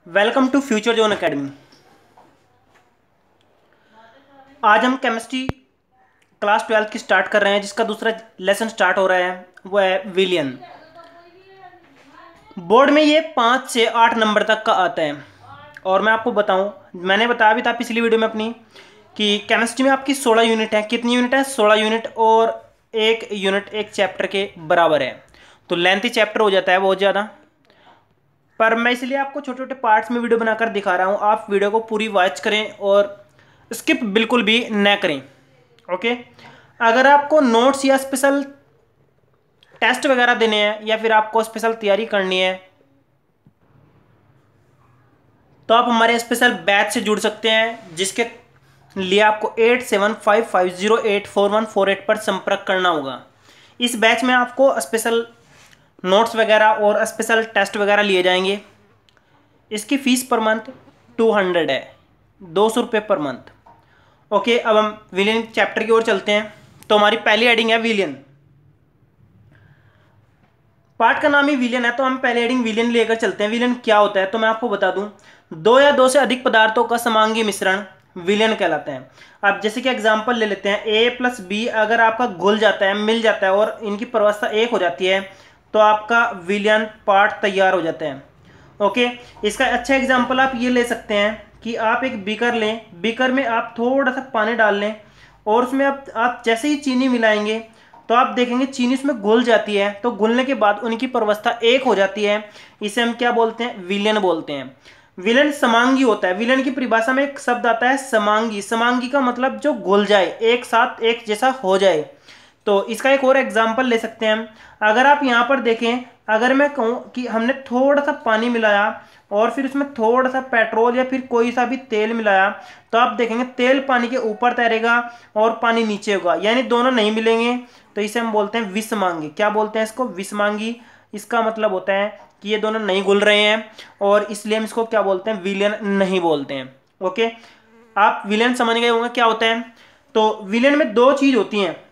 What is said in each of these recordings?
Welcome to future zone academy. आज हम chemistry class 12 की स्टार्ट कर रहे हैं, जिसका दूसरा लेसन स्टार्ट हो रहा है, वो है विलियन। बोर्ड में ये 5 से 8 नंबर तक का आता है। और मैं आपको बताऊं, मैंने बताया भी था पिछली वीडियो में अपनी कि केमिस्ट्री में आपकी 16 यूनिट है। कितनी यूनिट है? 16 यूनिट, और एक यूनिट एक चैप्टर के बराबर है, तो लेंथी चैप्टर हो जाता है बहुत ज़्यादा। पर मैं इसलिए आपको छोटे छोटे पार्ट्स में वीडियो बनाकर दिखा रहा हूँ। आप वीडियो को पूरी वॉच करें और स्किप बिल्कुल भी न करें। ओके, अगर आपको नोट्स या स्पेशल टेस्ट वगैरह देने हैं या फिर आपको स्पेशल तैयारी करनी है, तो आप हमारे स्पेशल बैच से जुड़ सकते हैं, जिसके लिए आपको 8755084148 पर संपर्क करना होगा। इस बैच में आपको स्पेशल नोट्स वगैरह और स्पेशल टेस्ट वगैरह लिए जाएंगे। इसकी फीस पर मंथ 200 है, 200 रुपये पर मंथ। ओके, अब हम विलियन चैप्टर की ओर चलते हैं। तो हमारी पहली हेडिंग है विलियन। पार्ट का नाम ही विलियन है, तो हम पहले हेडिंग विलियन लेकर चलते हैं। विलियन क्या होता है तो मैं आपको बता दूं, दो या दो से अधिक पदार्थों का समांगी मिश्रण विलियन कहलाता है। अब जैसे कि एग्जांपल ले लेते हैं, ए प्लस बी अगर आपका घुल जाता है, मिल जाता है और इनकी प्रवस्था एक हो जाती है, तो आपका विलियन पार्ट तैयार हो जाता है। ओके, इसका अच्छा एग्जाम्पल आप ये ले सकते हैं कि आप एक बीकर लें, बीकर में आप थोड़ा सा पानी डाल लें और उसमें आप जैसे ही चीनी मिलाएंगे तो आप देखेंगे चीनी उसमें घुल जाती है। तो घुलने के बाद उनकी प्रवस्था एक हो जाती है। इसे हम क्या बोलते हैं? विलयन बोलते हैं। विलयन समांगी होता है। विलयन की परिभाषा में एक शब्द आता है समांगी। समांगी का मतलब जो घुल जाए, एक साथ एक जैसा हो जाए। तो इसका एक और एग्जाम्पल ले सकते हैं हम। अगर आप यहाँ पर देखें, अगर मैं कहूँ कि हमने थोड़ा सा पानी मिलाया और फिर उसमें थोड़ा सा पेट्रोल या फिर कोई सा भी तेल मिलाया, तो आप देखेंगे तेल पानी के ऊपर तैरेगा और पानी नीचे होगा, यानी दोनों नहीं मिलेंगे। तो इसे हम बोलते हैं विषमांगी। क्या बोलते हैं इसको? विषमांगी। इसका मतलब होता है कि ये दोनों नहीं घुल रहे हैं और इसलिए हम इसको क्या बोलते हैं? विलयन नहीं बोलते हैं। ओके, आप विलयन समझ गए होंगे क्या होता है। तो विलयन में दो चीज होती हैं।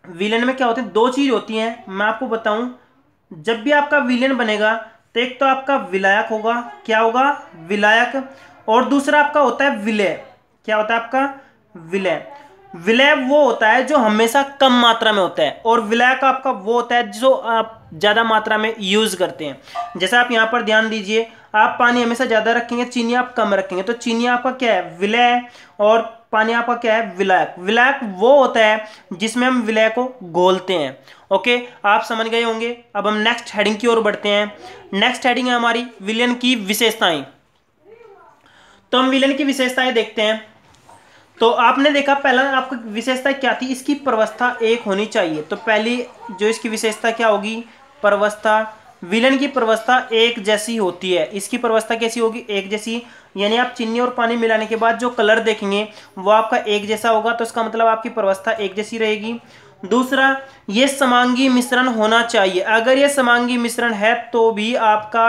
विलेन में क्या होते हैं? दो चीज होती हैं। मैं आपको बताऊं, जब भी आपका विलेन बनेगा तो एक तो आपका विलायक होगा। क्या होगा? विलायक। और दूसरा आपका होता है विलय। क्या होता है आपका? विलय। विलय वो होता है जो हमेशा कम मात्रा में होता है, और विलायक आपका वो होता है जो आप ज्यादा मात्रा में यूज करते हैं। जैसे आप यहां पर ध्यान दीजिए, आप पानी हमेशा ज्यादा रखेंगे, चीनी आप कम रखेंगे, तो चीनी आपका क्या है? विलय है, और पानी आपका क्या है? विलायक। विलायक वो होता है जिसमें हम विलय को घोलते हैं। ओके, आप समझ गए होंगे। अब हम नेक्स्ट हेडिंग की ओर बढ़ते हैं। नेक्स्ट हेडिंग है हमारी विलयन की विशेषताएं। तो हम विलयन की विशेषताएं देखते हैं। तो आपने देखा, पहला आपकी विशेषता क्या थी? इसकी प्रवस्था एक होनी चाहिए। तो पहली जो इसकी विशेषता क्या होगी? प्रवस्था। विलन की प्रवस्था एक जैसी होती है। इसकी प्रवस्था कैसी होगी? एक जैसी। यानी आप चीनी और पानी मिलाने के बाद जो कलर देखेंगे वो आपका एक जैसा होगा, तो इसका मतलब आपकी प्रवस्था एक जैसी रहेगी। दूसरा, ये समांगी मिश्रण होना चाहिए। अगर ये समांगी मिश्रण है तो भी आपका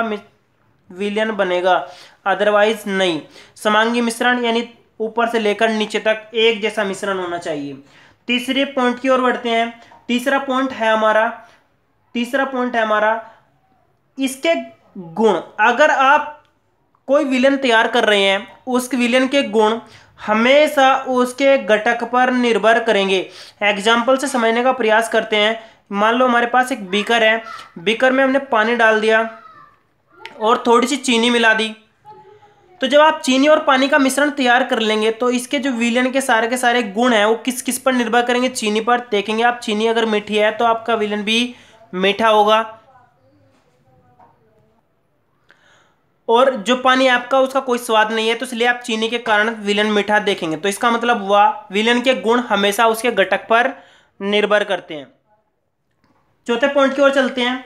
विलयन बनेगा, अदरवाइज नहीं। समांगी मिश्रण यानी ऊपर से लेकर नीचे तक एक जैसा मिश्रण होना चाहिए। तीसरे पॉइंट की ओर बढ़ते हैं। तीसरा पॉइंट है हमारा इसके गुण। अगर आप कोई विलेन तैयार कर रहे हैं, उस विलेन के गुण हमेशा उसके घटक पर निर्भर करेंगे। एग्जाम्पल से समझने का प्रयास करते हैं। मान लो हमारे पास एक बीकर है, बीकर में हमने पानी डाल दिया और थोड़ी सी चीनी मिला दी। तो जब आप चीनी और पानी का मिश्रण तैयार कर लेंगे तो इसके जो विलयन के सारे गुण हैं वो किस किस पर निर्भर करेंगे? चीनी पर। देखेंगे आप, चीनी अगर मीठी है तो आपका विलयन भी मीठा होगा, और जो पानी आपका उसका कोई स्वाद नहीं है, तो इसलिए आप चीनी के कारण विलयन मीठा देखेंगे। तो इसका मतलब हुआ विलयन के गुण हमेशा उसके घटक पर निर्भर करते हैं। चौथे पॉइंट की ओर चलते हैं।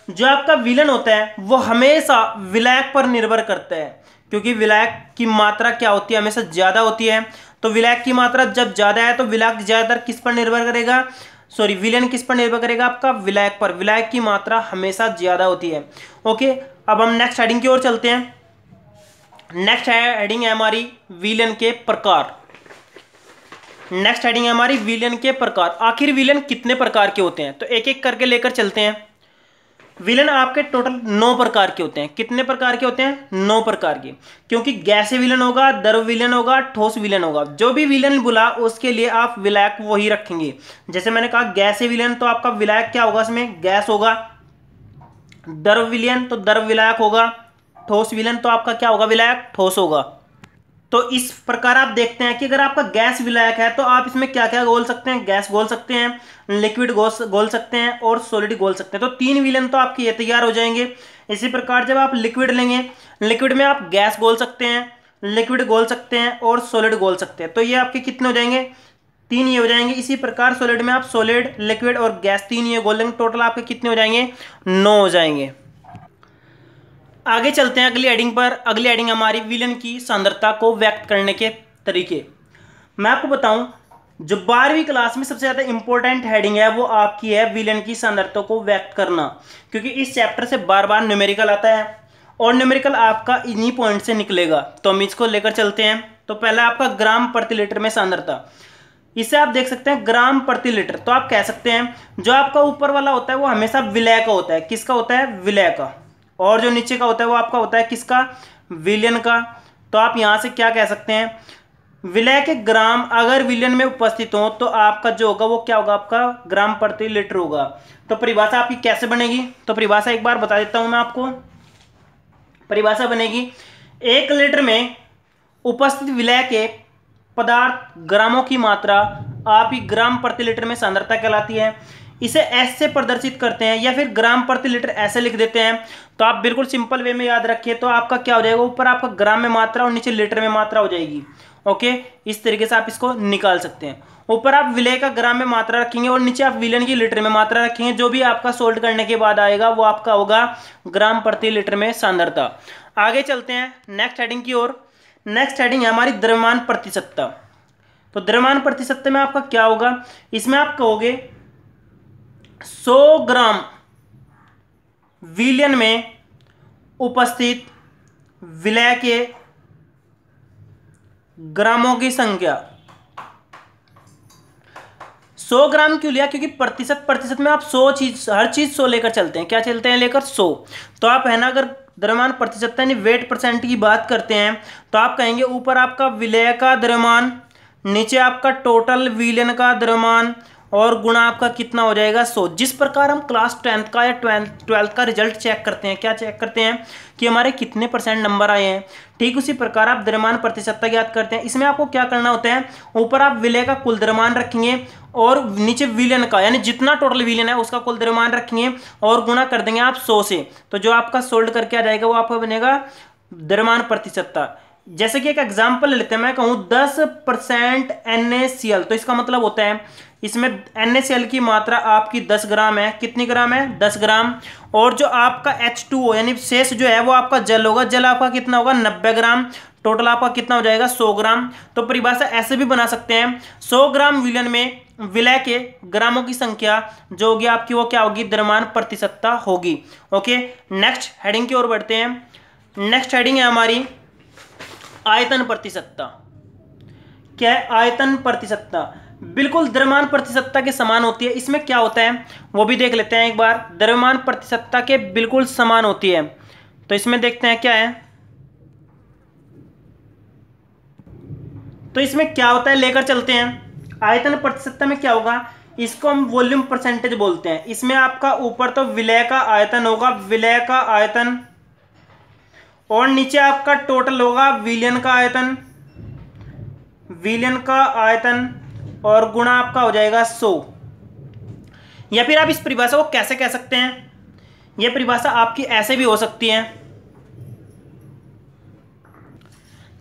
जो आपका विलन होता है वो हमेशा विलायक पर निर्भर करता है, क्योंकि विलायक की मात्रा क्या होती है? हमेशा ज्यादा होती है। तो विलायक की मात्रा जब ज्यादा है तो विलायक ज्यादातर किस पर निर्भर करेगा? सॉरी, विलन किस पर निर्भर करेगा? आपका विलायक पर। विलायक की मात्रा हमेशा ज्यादा होती है। ओके, अब हम नेक्स्ट हेडिंग की ओर चलते हैं। नेक्स्ट हेडिंग है हमारी विलन के प्रकार। नेक्स्ट हेडिंग है हमारी विलन के प्रकार। आखिर विलन कितने प्रकार के होते हैं? तो एक एक करके लेकर चलते हैं। विलेन आपके टोटल 9 प्रकार के होते हैं। कितने प्रकार के होते हैं? 9 प्रकार के। क्योंकि गैसीय विलेन होगा, द्रव विलेन होगा, ठोस विलेन होगा। जो भी विलेन बोला उसके लिए आप विलायक वही रखेंगे। जैसे मैंने कहा गैसीय विलेन तो आपका विलायक क्या होगा? इसमें गैस होगा। द्रव विलेन तो द्रव विलायक होगा। ठोस विलेन तो आपका क्या होगा? विलायक ठोस होगा। तो इस प्रकार आप देखते हैं कि अगर आपका गैस विलायक है तो आप इसमें क्या क्या घोल सकते हैं? गैस घोल सकते हैं, लिक्विड घोल सकते हैं और सॉलिड घोल सकते हैं। तो 3 विलेन तो आपके ये तैयार हो जाएंगे। इसी प्रकार जब आप लिक्विड लेंगे, लिक्विड में आप गैस घोल सकते हैं, लिक्विड घोल सकते हैं और सॉलिड घोल सकते हैं। तो ये आपके कितने हो जाएंगे? 3 ये हो जाएंगे। इसी प्रकार सॉलिड में आप सॉलिड, लिक्विड और गैस 3 ये घोल लेंगे। टोटल आपके कितने हो जाएंगे? 9 हो जाएंगे। आगे चलते हैं अगली हेडिंग पर। अगली हेडिंग हमारी विलेन की सांद्रता को व्यक्त करने के तरीके। मैं आपको बताऊं, जो 12वीं क्लास में सबसे ज्यादा इंपॉर्टेंट हेडिंग है वो आपकी है विलेन की सांद्रता को व्यक्त करना। क्योंकि इस चैप्टर से बार बार न्यूमेरिकल आता है और न्यूमेरिकल आपका इन्हीं पॉइंट से निकलेगा। तो हम इसको लेकर चलते हैं। तो पहला आपका ग्राम प्रति लीटर में सांद्रता। इसे आप देख सकते हैं ग्राम प्रति लीटर। तो आप कह सकते हैं जो आपका ऊपर वाला होता है वो हमेशा विलय का होता है। किसका होता है? विलय का। और जो नीचे का होता है वो आपका होता है किसका? विलेन का। तो आप यहां से क्या कह सकते हैं? विलय के ग्राम अगर विलेन में उपस्थित हो तो आपका जो होगा वो क्या होगा? आपका ग्राम प्रति लीटर होगा। तो परिभाषा आपकी कैसे बनेगी? तो परिभाषा एक बार बता देता हूं मैं आपको। परिभाषा बनेगी 1 लीटर में उपस्थित विलय के पदार्थ ग्रामों की मात्रा आपकी ग्राम प्रति लीटर में सांद्रता कहलाती है। इसे एस से प्रदर्शित करते हैं या फिर ग्राम प्रति लीटर ऐसे लिख देते हैं। तो आप बिल्कुल सिंपल वे में याद रखिए। तो आपका क्या हो जाएगा? ऊपर आपका ग्राम में मात्रा और नीचे लीटर में मात्रा हो जाएगी। ओके, इस तरीके से आप इसको निकाल सकते हैं। ऊपर आप विलय का ग्राम में मात्रा रखेंगे और नीचे आप विलेन की लीटर में मात्रा रखेंगे। जो भी आपका सोल्ट करने के बाद आएगा वो आपका होगा ग्राम प्रति लीटर में सांद्रता। आगे चलते हैं नेक्स्ट हेडिंग की ओर। नेक्स्ट हेडिंग है हमारी द्रव्यमान प्रतिशतता। तो द्रव्यमान प्रतिशतता में आपका क्या होगा? इसमें आप कहोगे 100 ग्राम विलेन में उपस्थित विलय के ग्रामों की संख्या। 100 ग्राम क्यों लिया? क्योंकि प्रतिशत में आप 100 चीज, हर चीज 100 लेकर चलते हैं। क्या चलते हैं? लेकर 100। तो आप है ना, अगर द्रव्यमान प्रतिशतता यानी वेट परसेंट की बात करते हैं तो आप कहेंगे ऊपर आपका विलय का द्रव्यमान, नीचे आपका टोटल विलेन का द्रव्यमान और गुणा आपका कितना हो जाएगा? 100। जिस प्रकार हम क्लास 10th का या 12th का रिजल्ट चेक करते हैं, क्या चेक करते हैं कि हमारे कितने % नंबर आए हैं, ठीक उसी प्रकार आप द्रव्यमान प्रतिशतता ज्ञात करते हैं। इसमें आपको क्या करना होता है? ऊपर आप विलय का कुल द्रव्यमान रखेंगे और नीचे विलेन का यानी जितना टोटल विलेन है उसका कुल द्रव्यमान रखेंगे और गुणा कर देंगे आप 100 से। तो जो आपका सोल्ड करके आ जाएगा वो आपका बनेगा द्रव्यमान प्रतिशतता। जैसे कि एक एग्जाम्पल लेते हैं, मैं कहूँ 10% NaCl। तो इसका मतलब होता है इसमें NaCl की मात्रा आपकी 10 ग्राम है। कितनी ग्राम है? 10 ग्राम। और जो आपका H2O यानी शेष जो है वो आपका जल होगा। जल आपका कितना होगा? 90 ग्राम। टोटल आपका कितना हो जाएगा? 100 ग्राम। तो परिभाषा ऐसे भी बना सकते हैं 100 ग्राम विलेन में विलय के ग्रामों की संख्या जो होगी आपकी वो क्या होगी? द्रव्यमान प्रतिशतता होगी। ओके, नेक्स्ट हेडिंग की ओर बढ़ते हैं। नेक्स्ट हेडिंग है हमारी आयतन प्रतिशतता। क्या है? आयतन प्रतिशतता बिल्कुल द्रव्यमान प्रतिशतता के समान होती है। इसमें क्या होता है वो भी देख लेते हैं एक बार। द्रव्यमान प्रतिशतता के बिल्कुल समान होती है। तो इसमें देखते हैं क्या है। तो इसमें क्या होता है लेकर चलते हैं। आयतन प्रतिशतता में क्या होगा? इसको हम वॉल्यूम परसेंटेज बोलते हैं। इसमें आपका ऊपर तो विलय का आयतन होगा, विलय का आयतन, और नीचे आपका टोटल होगा विलेन का आयतन, विलेन का आयतन और गुणा आपका हो जाएगा 100। या फिर आप इस परिभाषा को कैसे कह सकते हैं? यह परिभाषा आपकी ऐसे भी हो सकती है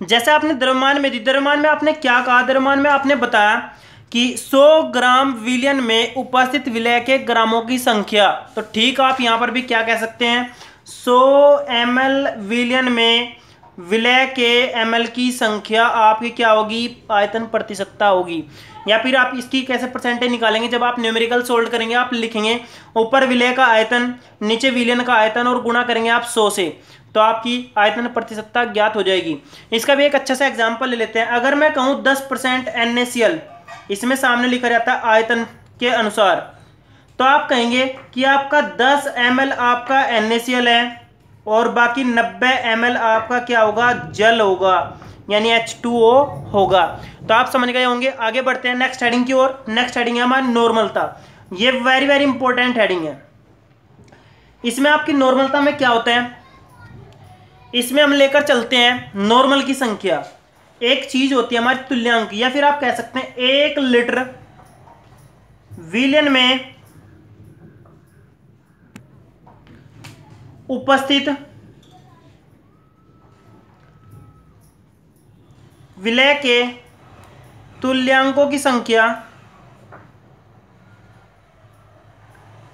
जैसे आपने द्रव्यमान में दी। द्रव्यमान में आपने क्या कहा? द्रव्यमान में आपने बताया कि 100 ग्राम विलेन में उपस्थित विलय के ग्रामों की संख्या। तो ठीक, आप यहां पर भी क्या कह सकते हैं? 100 ml विलेन में विलय के ml की संख्या आपकी क्या होगी? आयतन प्रतिशतता होगी। या फिर आप इसकी कैसे परसेंटेज निकालेंगे? जब आप न्यूमेरिकल सोल्व करेंगे आप लिखेंगे ऊपर विलय का आयतन, नीचे विलेन का आयतन और गुणा करेंगे आप 100 से। तो आपकी आयतन प्रतिशतता ज्ञात हो जाएगी। इसका भी एक अच्छा सा एग्जाम्पल ले लेते हैं। अगर मैं कहूँ 10% NaCl, इसमें सामने लिखा जाता है आयतन के अनुसार। तो आप कहेंगे कि आपका 10 ml आपका NaCl है और बाकी 90 ml आपका क्या होगा, जल होगा, यानी H2O होगा। तो आप समझ गए होंगे। आगे बढ़ते हैं नेक्स्ट हेडिंग की ओर। नेक्स्ट हेडिंग है हमारी नॉर्मलता। ये वेरी वेरी इंपॉर्टेंट हेडिंग है। इसमें आपकी नॉर्मलता में क्या होता है, इसमें हम लेकर चलते हैं नॉर्मल की संख्या। एक चीज होती है हमारी तुल्यांक, या फिर आप कह सकते हैं 1 लीटर विलयन में उपस्थित विलय के तुल्यांकों की संख्या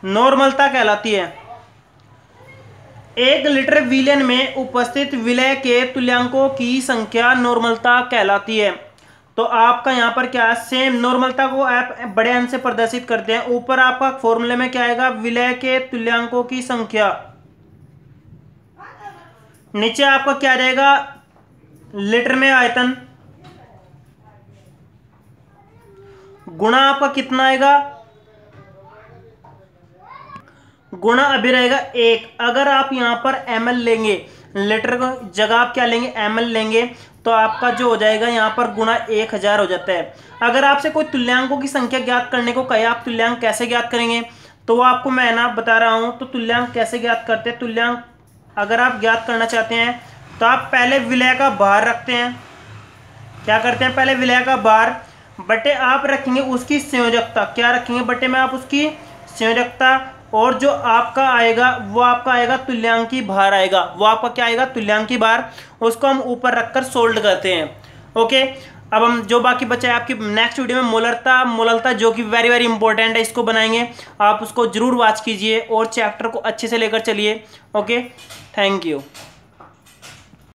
नॉर्मलता कहलाती है। 1 लीटर विलयन में उपस्थित विलय के तुल्यांकों की संख्या नॉर्मलता कहलाती है। तो आपका यहां पर क्या है, सेम नॉर्मलता को आप बड़े अंक से प्रदर्शित करते हैं। ऊपर आपका फॉर्मूले में क्या आएगा, विलय के तुल्यांकों की संख्या, नीचे आपका क्या रहेगा, लीटर में आयतन, गुणा आपका कितना आएगा, गुणा अभी रहेगा 1। अगर आप यहां पर ml लेंगे, लीटर को जगह आप क्या लेंगे, ml लेंगे, तो आपका जो हो जाएगा यहां पर गुणा 1000 हो जाता है। अगर आपसे कोई तुल्यांकों की संख्या ज्ञात करने को कहे, आप तुल्यांक कैसे ज्ञात करेंगे, तो वो आपको मैं ना बता रहा हूं। तो तुल्यांक कैसे ज्ञात करते हैं, तुल्यांक अगर आप ज्ञात करना चाहते हैं तो आप पहले विलय का भार रखते हैं। क्या करते हैं, पहले विलय का भार बटे आप रखेंगे उसकी संयोजकता। क्या रखेंगे, बटे में आप उसकी संयोजकता, और जो आपका आएगा वो आपका आएगा तुल्यांकी भार आएगा। वो आपका क्या आएगा, तुल्यांकी भार। उसको हम ऊपर रखकर सोल्ड करते हैं। ओके, अब हम जो बाकी बचा है आपकी नेक्स्ट वीडियो में मोलरता जो कि वेरी वेरी इंपॉर्टेंट है, इसको बनाएंगे। आप उसको जरूर वॉच कीजिए और चैप्टर को अच्छे से लेकर चलिए। Okay, thank you.